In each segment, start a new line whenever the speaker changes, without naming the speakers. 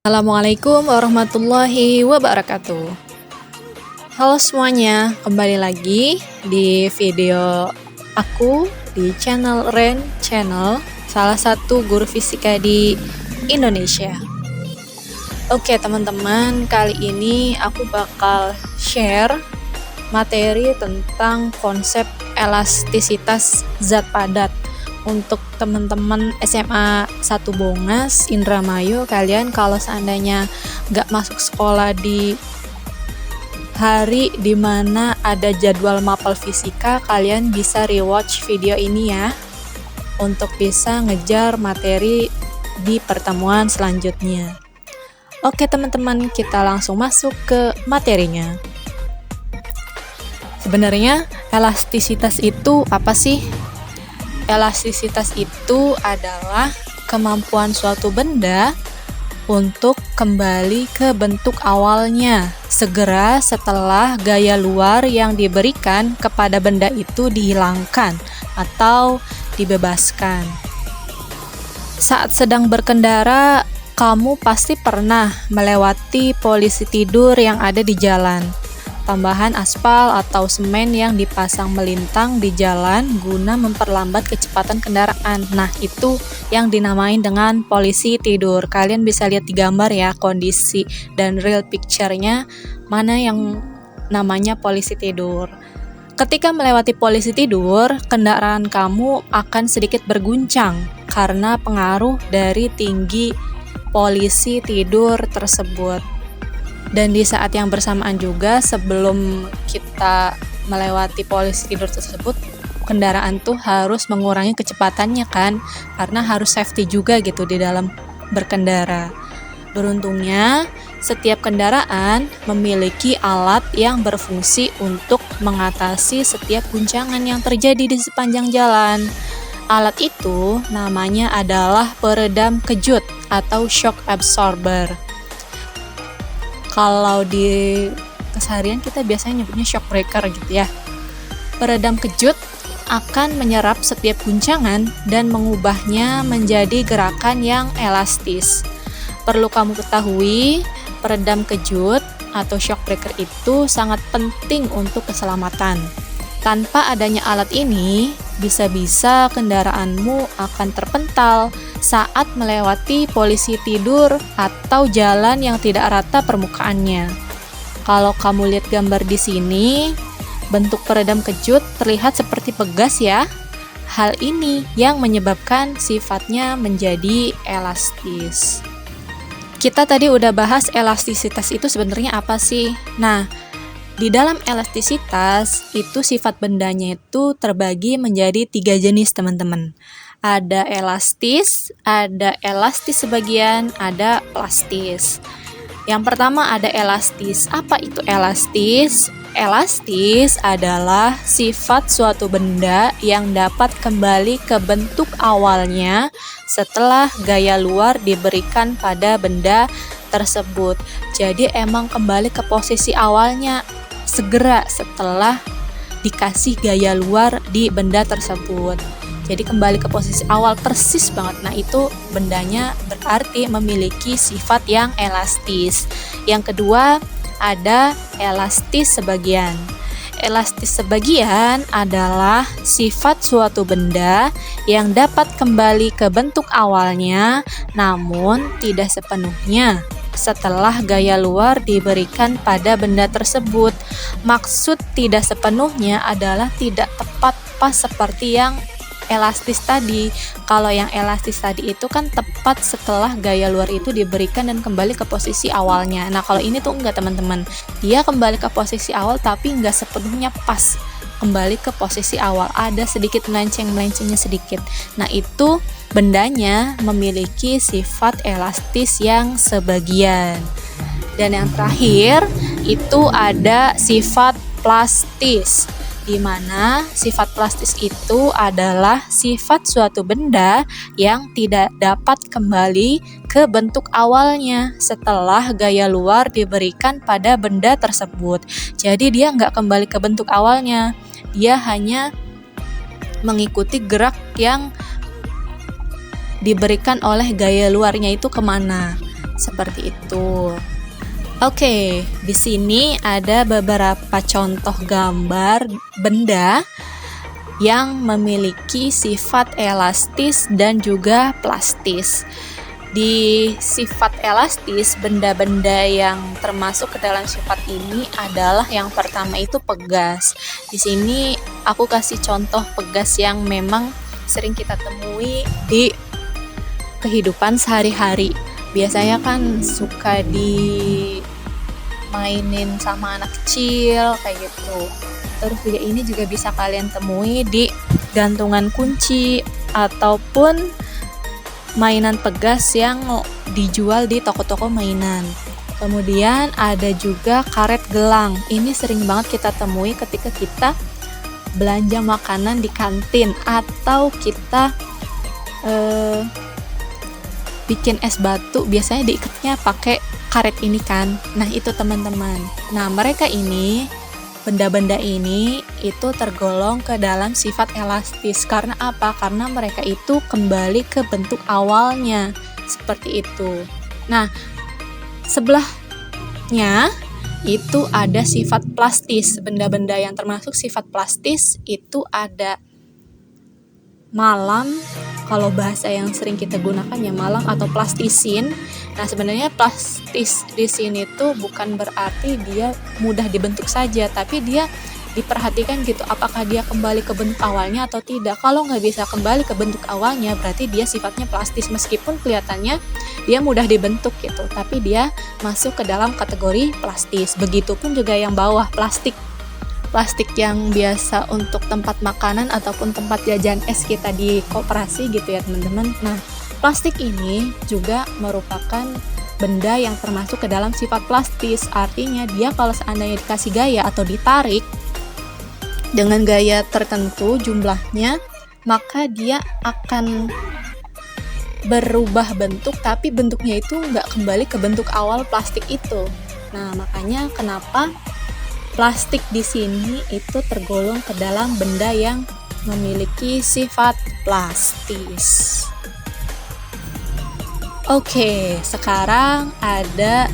Assalamualaikum warahmatullahi wabarakatuh. Halo semuanya, kembali lagi di video aku di channel Ren Channel, salah satu guru fisika di Indonesia. Oke teman-teman, kali ini aku bakal share materi tentang konsep elastisitas zat padat. Untuk teman-teman SMA 1 Bongas, Indramayu, kalian kalau seandainya nggak masuk sekolah di hari dimana ada jadwal mapel fisika, kalian bisa rewatch video ini ya, untuk bisa ngejar materi di pertemuan selanjutnya. Oke teman-teman, kita langsung masuk ke materinya. Sebenarnya elastisitas itu apa sih? Elastisitas itu adalah kemampuan suatu benda untuk kembali ke bentuk awalnya segera setelah gaya luar yang diberikan kepada benda itu dihilangkan atau dibebaskan. Saat sedang berkendara, kamu pasti pernah melewati polisi tidur yang ada di jalan. Tambahan aspal atau semen yang dipasang melintang di jalan guna memperlambat kecepatan kendaraan. Nah, itu yang dinamain dengan polisi tidur. Kalian bisa lihat di gambar ya, kondisi dan real picture-nya mana yang namanya polisi tidur. Ketika melewati polisi tidur, kendaraan kamu akan sedikit berguncang karena pengaruh dari tinggi polisi tidur tersebut. Dan di saat yang bersamaan juga, sebelum kita melewati polisi tidur tersebut, kendaraan tuh harus mengurangi kecepatannya kan, karena harus safety juga gitu di dalam berkendara. Beruntungnya, setiap kendaraan memiliki alat yang berfungsi untuk mengatasi setiap guncangan yang terjadi di sepanjang jalan. Alat itu namanya adalah peredam kejut atau shock absorber. Kalau di keseharian kita biasanya nyebutnya shock breaker gitu ya. Peredam kejut akan menyerap setiap guncangan dan mengubahnya menjadi gerakan yang elastis. Perlu kamu ketahui, peredam kejut atau shock breaker itu sangat penting untuk keselamatan. Tanpa adanya alat ini, bisa-bisa kendaraanmu akan terpental saat melewati polisi tidur atau jalan yang tidak rata permukaannya. Kalau kamu lihat gambar di sini, bentuk peredam kejut terlihat seperti pegas ya. Hal ini yang menyebabkan sifatnya menjadi elastis. Kita tadi udah bahas elastisitas itu sebenarnya apa sih? Nah, di dalam elastisitas, itu sifat bendanya itu terbagi menjadi 3 jenis teman-teman. Ada elastis sebagian, ada plastis. Yang pertama ada elastis. Apa itu elastis? Elastis adalah sifat suatu benda yang dapat kembali ke bentuk awalnya setelah gaya luar diberikan pada benda tersebut. Jadi emang kembali ke posisi awalnya segera setelah dikasih gaya luar di benda tersebut. Jadi kembali ke posisi awal persis banget. Nah, itu bendanya berarti memiliki sifat yang elastis. Yang kedua, ada elastis sebagian. Elastis sebagian adalah sifat suatu benda yang dapat kembali ke bentuk awalnya, namun tidak sepenuhnya setelah gaya luar diberikan pada benda tersebut. Maksud tidak sepenuhnya adalah tidak tepat pas seperti yang elastis tadi. Kalau yang elastis tadi itu kan tepat setelah gaya luar itu diberikan dan kembali ke posisi awalnya. Nah, kalau ini tuh enggak teman-teman. Dia kembali ke posisi awal tapi enggak sepenuhnya pas kembali ke posisi awal. Ada sedikit melenceng-melencengnya sedikit. Nah, itu bendanya memiliki sifat elastis yang sebagian. Dan yang terakhir itu ada sifat plastis, di mana sifat plastis itu adalah sifat suatu benda yang tidak dapat kembali ke bentuk awalnya setelah gaya luar diberikan pada benda tersebut. Jadi dia nggak kembali ke bentuk awalnya, dia hanya mengikuti gerak yang diberikan oleh gaya luarnya itu kemana. Seperti itu. Oke, di sini ada beberapa contoh gambar benda yang memiliki sifat elastis dan juga plastis. Di sifat elastis, benda-benda yang termasuk ke dalam sifat ini adalah yang pertama itu pegas. Di sini aku kasih contoh pegas yang memang sering kita temui di kehidupan sehari-hari. Biasanya kan suka dimainin sama anak kecil kayak gitu. Terus juga ini juga bisa kalian temui di gantungan kunci ataupun mainan pegas yang dijual di toko-toko mainan. Kemudian ada juga karet gelang. Ini sering banget kita temui ketika kita belanja makanan di kantin atau kita bikin es batu, biasanya diikatnya pakai karet ini kan. Nah itu teman-teman. Nah mereka ini, benda-benda ini itu tergolong ke dalam sifat elastis. Karena apa? Karena mereka itu kembali ke bentuk awalnya. Seperti itu. Nah sebelahnya itu ada sifat plastis. Benda-benda yang termasuk sifat plastis itu ada malam, kalau bahasa yang sering kita gunakan ya malam atau plastisin. Nah sebenarnya plastis di sini tuh bukan berarti dia mudah dibentuk saja, tapi dia diperhatikan gitu, apakah dia kembali ke bentuk awalnya atau tidak. Kalau nggak bisa kembali ke bentuk awalnya, berarti dia sifatnya plastis, meskipun kelihatannya dia mudah dibentuk gitu, tapi dia masuk ke dalam kategori plastis. Begitupun juga yang bawah, plastik yang biasa untuk tempat makanan ataupun tempat jajan es kita di koperasi gitu ya teman-teman. Nah plastik ini juga merupakan benda yang termasuk ke dalam sifat plastis. Artinya dia kalau seandainya dikasih gaya atau ditarik dengan gaya tertentu jumlahnya, maka dia akan berubah bentuk, tapi bentuknya itu nggak kembali ke bentuk awal plastik itu. Nah makanya kenapa plastik di sini itu tergolong ke dalam benda yang memiliki sifat plastis. Oke, sekarang ada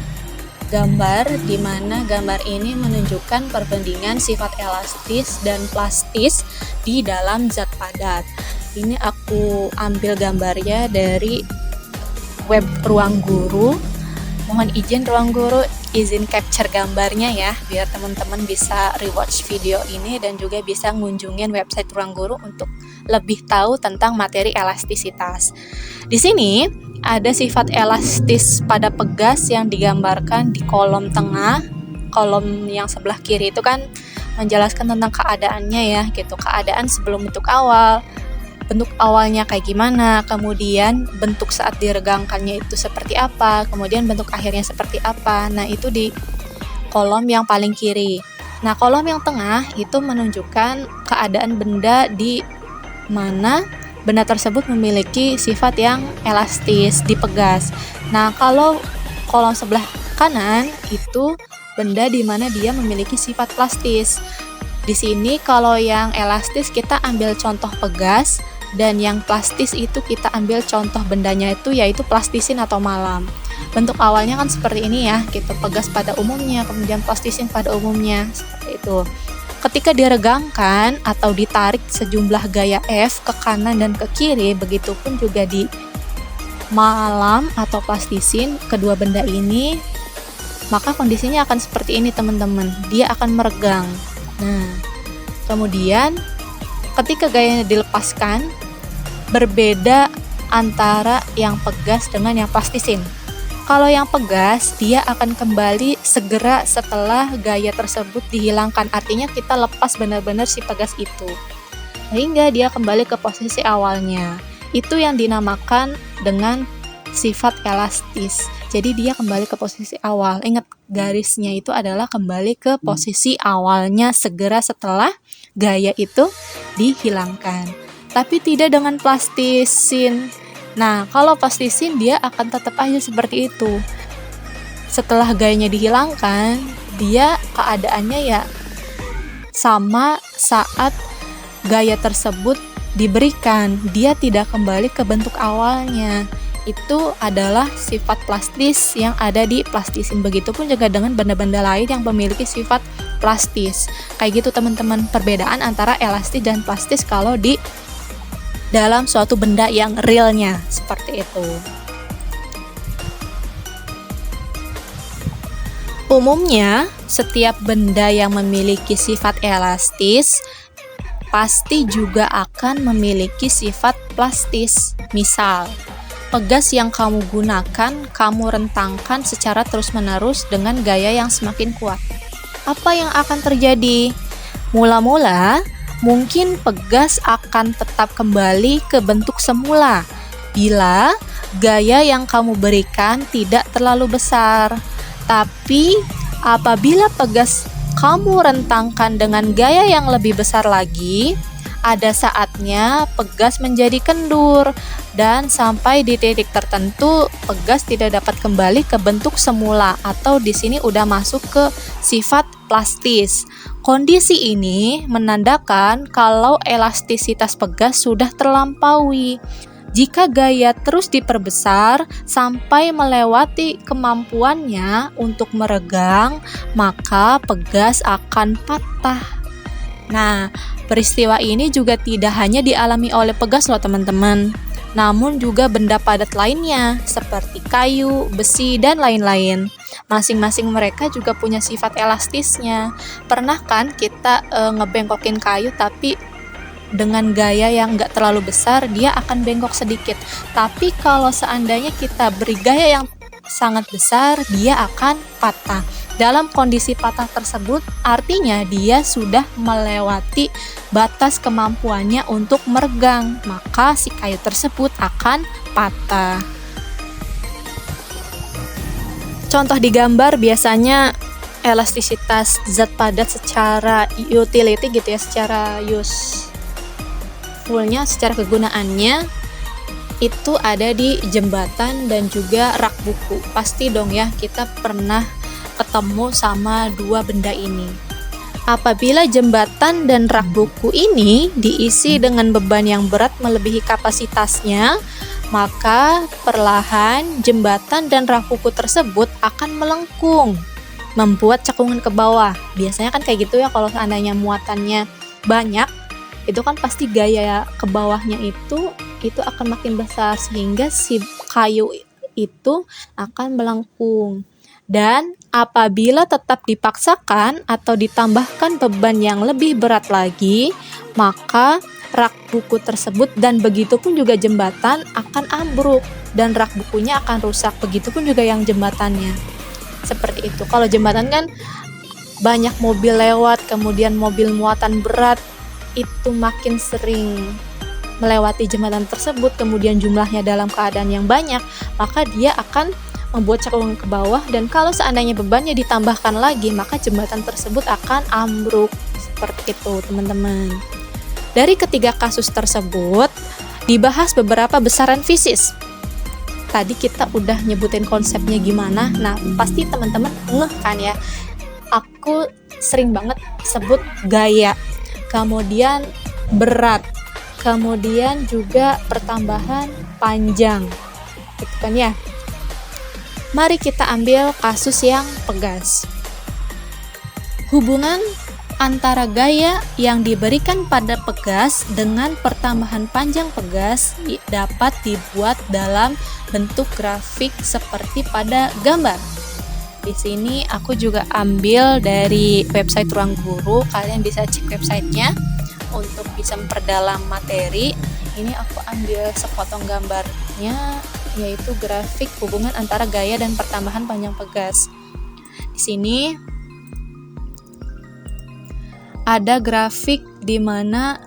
gambar di mana gambar ini menunjukkan perbandingan sifat elastis dan plastis di dalam zat padat. Ini aku ambil gambarnya dari web Ruang Guru. Mohon izin Ruang Guru izin capture gambarnya ya, biar teman-teman bisa rewatch video ini dan juga bisa ngunjungin website Ruang Guru untuk lebih tahu tentang materi elastisitas. Di sini ada sifat elastis pada pegas yang digambarkan di kolom tengah. Kolom yang sebelah kiri itu kan menjelaskan tentang keadaannya ya, gitu. Keadaan sebelum bentuk awal, bentuk awalnya kayak gimana, kemudian bentuk saat diregangkannya itu seperti apa, kemudian bentuk akhirnya seperti apa. Nah itu di kolom yang paling kiri. Nah kolom yang tengah itu menunjukkan keadaan benda di mana benda tersebut memiliki sifat yang elastis, dipegas. Nah kalau kolom sebelah kanan itu benda di mana dia memiliki sifat plastis. Di sini kalau yang elastis kita ambil contoh pegas, dan yang plastis itu kita ambil contoh bendanya itu yaitu plastisin atau malam. Bentuk awalnya kan seperti ini ya, gitu, pegas pada umumnya, kemudian plastisin pada umumnya, seperti itu. Ketika diregangkan atau ditarik sejumlah gaya F ke kanan dan ke kiri, begitupun juga di malam atau plastisin, kedua benda ini, maka kondisinya akan seperti ini teman-teman, dia akan meregang. Nah, kemudian ketika gayanya dilepaskan, berbeda antara yang pegas dengan yang plastisin. Kalau yang pegas, dia akan kembali segera setelah gaya tersebut dihilangkan. Artinya kita lepas benar-benar si pegas itu, sehingga dia kembali ke posisi awalnya. Itu yang dinamakan dengan sifat elastis. Jadi dia kembali ke posisi awal. Ingat, garisnya itu adalah kembali ke posisi awalnya segera setelah gaya itu dihilangkan. Tapi tidak dengan plastisin. Nah, kalau plastisin dia akan tetap aja seperti itu. Setelah gayanya dihilangkan, dia keadaannya ya sama saat gaya tersebut diberikan. Dia tidak kembali ke bentuk awalnya. itu adalah sifat plastis yang ada di plastisin. Begitupun juga dengan benda-benda lain yang memiliki sifat plastis. Kayak gitu teman-teman, perbedaan antara elastis dan plastis kalau di dalam suatu benda yang realnya, seperti itu. Umumnya, setiap benda yang memiliki sifat elastis pasti juga akan memiliki sifat plastis. Misal, pegas yang kamu gunakan, kamu rentangkan secara terus-menerus dengan gaya yang semakin kuat. Apa yang akan terjadi? Mula-mula, mungkin pegas akan tetap kembali ke bentuk semula bila gaya yang kamu berikan tidak terlalu besar. Tapi, apabila pegas kamu rentangkan dengan gaya yang lebih besar lagi, ada saatnya pegas menjadi kendur dan sampai di titik tertentu pegas tidak dapat kembali ke bentuk semula atau di sini udah masuk ke sifat plastis. Kondisi ini menandakan kalau elastisitas pegas sudah terlampaui. Jika gaya terus diperbesar sampai melewati kemampuannya untuk meregang, maka pegas akan patah. Nah, peristiwa ini juga tidak hanya dialami oleh pegas loh teman-teman, namun juga benda padat lainnya seperti kayu, besi, dan lain-lain. Masing-masing mereka juga punya sifat elastisnya. Pernah kan kita ngebengkokin kayu tapi dengan gaya yang nggak terlalu besar, dia akan bengkok sedikit. Tapi kalau seandainya kita beri gaya yang sangat besar, dia akan patah. Dalam kondisi patah tersebut, artinya dia sudah melewati batas kemampuannya untuk meregang, maka si kayu tersebut akan patah. Contoh di gambar biasanya elastisitas zat padat secara utility gitu ya, secara usefulnya, secara kegunaannya itu ada di jembatan dan juga rak buku. Pasti dong ya kita pernah ketemu sama dua benda ini. Apabila jembatan dan rak buku ini diisi dengan beban yang berat melebihi kapasitasnya, maka perlahan jembatan dan rak buku tersebut akan melengkung, membuat cekungan ke bawah. Biasanya kan kayak gitu ya, kalau seandainya muatannya banyak, itu kan pasti gaya ke bawahnya itu akan makin besar sehingga si kayu itu akan melengkung. Dan apabila tetap dipaksakan atau ditambahkan beban yang lebih berat lagi, maka rak buku tersebut dan begitupun juga jembatan akan ambruk dan rak bukunya akan rusak. Begitupun juga yang jembatannya. Seperti itu. Kalau jembatan kan banyak mobil lewat, kemudian mobil muatan berat itu makin sering melewati jembatan tersebut, kemudian jumlahnya dalam keadaan yang banyak, maka dia akan membuat cekungan ke bawah, dan kalau seandainya bebannya ditambahkan lagi, maka jembatan tersebut akan ambruk. Seperti itu teman-teman. Dari ketiga kasus tersebut dibahas beberapa besaran fisis. Tadi kita udah nyebutin konsepnya gimana. Nah, pasti teman-teman ngeh kan ya, aku sering banget sebut gaya, kemudian berat, kemudian juga pertambahan panjang, gitu kan ya. Mari kita ambil kasus yang pegas. Hubungan antara gaya yang diberikan pada pegas dengan pertambahan panjang pegas dapat dibuat dalam bentuk grafik seperti pada gambar. Di sini aku juga ambil dari website Ruang Guru, kalian bisa cek websitenya untuk bisa memperdalam materi. Ini aku ambil sepotong gambarnya, yaitu grafik hubungan antara gaya dan pertambahan panjang pegas. Di sini ada grafik di mana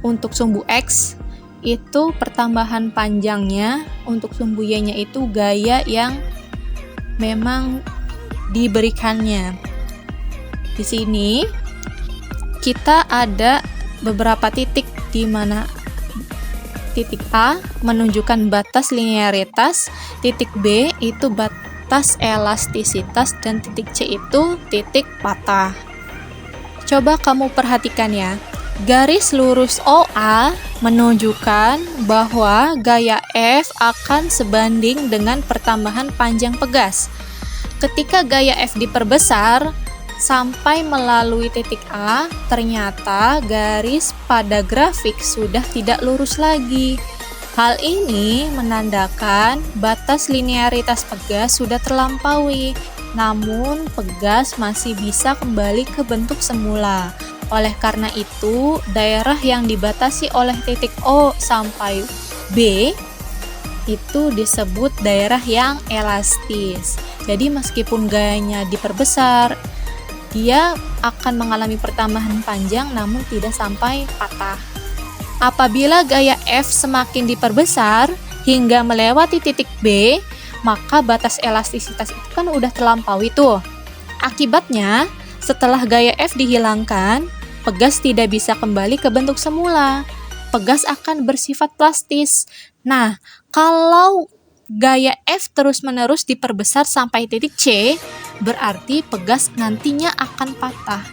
untuk sumbu X itu pertambahan panjangnya, untuk sumbu Y-nya itu gaya yang memang diberikannya. Di sini kita ada beberapa titik di mana titik A menunjukkan batas linearitas, titik B itu batas elastisitas, dan titik C itu titik patah. Coba kamu perhatikan ya, Garis lurus OA menunjukkan bahwa gaya F akan sebanding dengan pertambahan panjang pegas. Ketika gaya F diperbesar sampai melalui titik A, ternyata garis pada grafik sudah tidak lurus lagi. Hal ini menandakan batas linearitas pegas sudah terlampaui, namun pegas masih bisa kembali ke bentuk semula. Oleh karena itu, daerah yang dibatasi oleh titik O sampai B itu disebut daerah yang elastis. Jadi meskipun gayanya diperbesar, dia akan mengalami pertambahan panjang namun tidak sampai patah. Apabila gaya F semakin diperbesar hingga melewati titik B, maka batas elastisitas itu kan udah terlampaui tuh. Akibatnya, setelah gaya F dihilangkan, pegas tidak bisa kembali ke bentuk semula. Pegas akan bersifat plastis. Nah, kalau gaya F terus-menerus diperbesar sampai titik C, berarti pegas nantinya akan patah.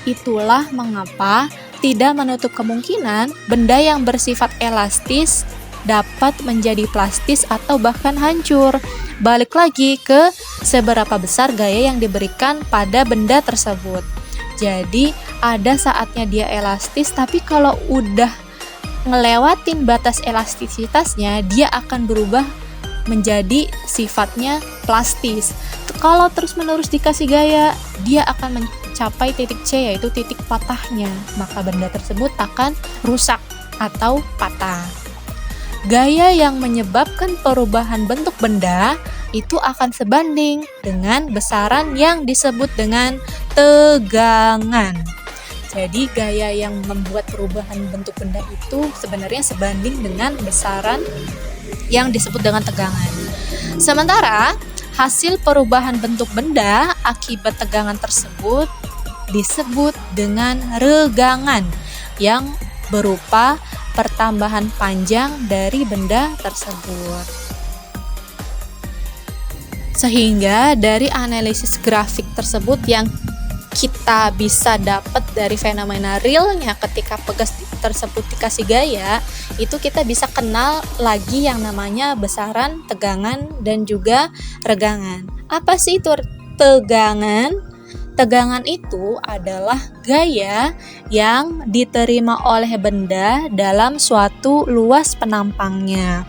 Itulah mengapa tidak menutup kemungkinan benda yang bersifat elastis dapat menjadi plastis atau bahkan hancur. Balik lagi ke seberapa besar gaya yang diberikan pada benda tersebut. Jadi ada saatnya dia elastis, tapi kalau udah ngelewatin batas elastisitasnya, dia akan berubah menjadi sifatnya plastis. Kalau terus-menerus dikasih gaya, dia akan mencapai titik C, yaitu titik patahnya. Maka benda tersebut akan rusak atau patah. Gaya yang menyebabkan perubahan bentuk benda itu akan sebanding dengan besaran yang disebut dengan tegangan. Jadi gaya yang membuat perubahan bentuk benda itu sebenarnya sebanding dengan besaran yang disebut dengan tegangan. Sementara hasil perubahan bentuk benda akibat tegangan tersebut disebut dengan regangan yang berupa pertambahan panjang dari benda tersebut. Sehingga dari analisis grafik tersebut yang kita bisa dapat dari fenomena realnya ketika pegas tersebut dikasih gaya, itu kita bisa kenal lagi yang namanya besaran, tegangan, dan juga regangan. Apa sih itu tegangan? Tegangan itu adalah gaya yang diterima oleh benda dalam suatu luas penampangnya.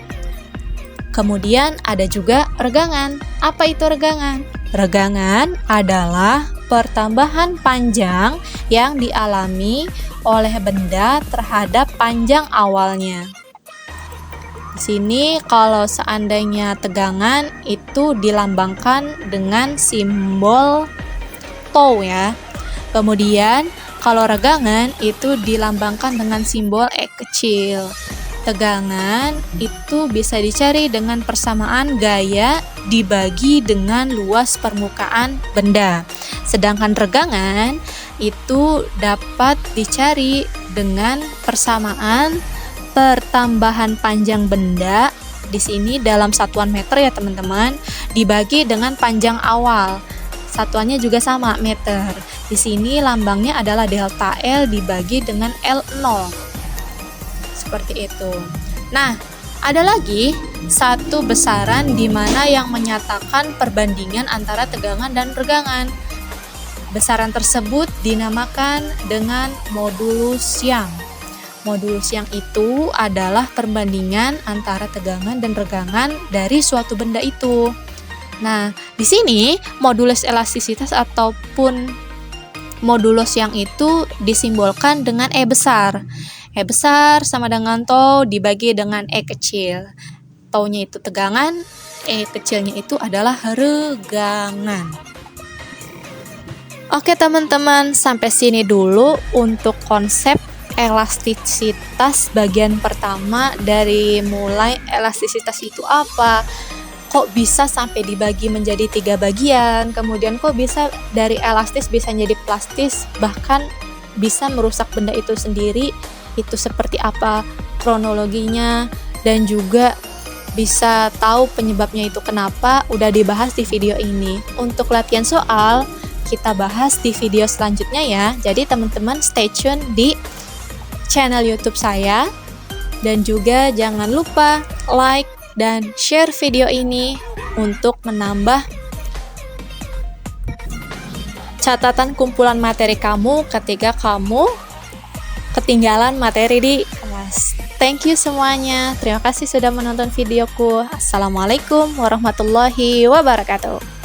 Kemudian ada juga regangan. Apa itu regangan? Regangan adalah pertambahan panjang yang dialami oleh benda terhadap panjang awalnya. Di sini kalau seandainya tegangan itu dilambangkan dengan simbol tau ya. Kemudian kalau regangan itu dilambangkan dengan simbol E kecil. Tegangan itu bisa dicari dengan persamaan gaya dibagi dengan luas permukaan benda. Sedangkan regangan itu dapat dicari dengan persamaan pertambahan panjang benda. Di sini dalam satuan meter ya teman-teman, dibagi dengan panjang awal. Satuannya juga sama, meter. Di sini lambangnya adalah delta L dibagi dengan L0. Seperti itu. Nah, ada lagi satu besaran di mana yang menyatakan perbandingan antara tegangan dan regangan. Besaran tersebut dinamakan dengan modulus Young. Modulus Young itu adalah perbandingan antara tegangan dan regangan dari suatu benda itu. Nah, di sini modulus elastisitas ataupun modulus Young itu disimbolkan dengan E besar. E besar sama dengan tau dibagi dengan E kecil. Taunya itu tegangan, E kecilnya itu adalah regangan. Oke teman-teman, sampai sini dulu untuk konsep elastisitas bagian pertama. Dari mulai elastisitas itu apa, kok bisa sampai dibagi menjadi 3 bagian, kemudian kok bisa dari elastis bisa jadi plastis, bahkan bisa merusak benda itu sendiri, itu seperti apa kronologinya, dan juga bisa tahu penyebabnya itu kenapa, udah dibahas di video ini. Untuk latihan soal kita bahas di video selanjutnya ya. Jadi teman-teman stay tune di channel YouTube saya. Dan juga jangan lupa like dan share video ini untuk menambah catatan kumpulan materi kamu ketika kamu ketinggalan materi di kelas. Thank you semuanya. Terima kasih sudah menonton videoku. Assalamualaikum warahmatullahi wabarakatuh.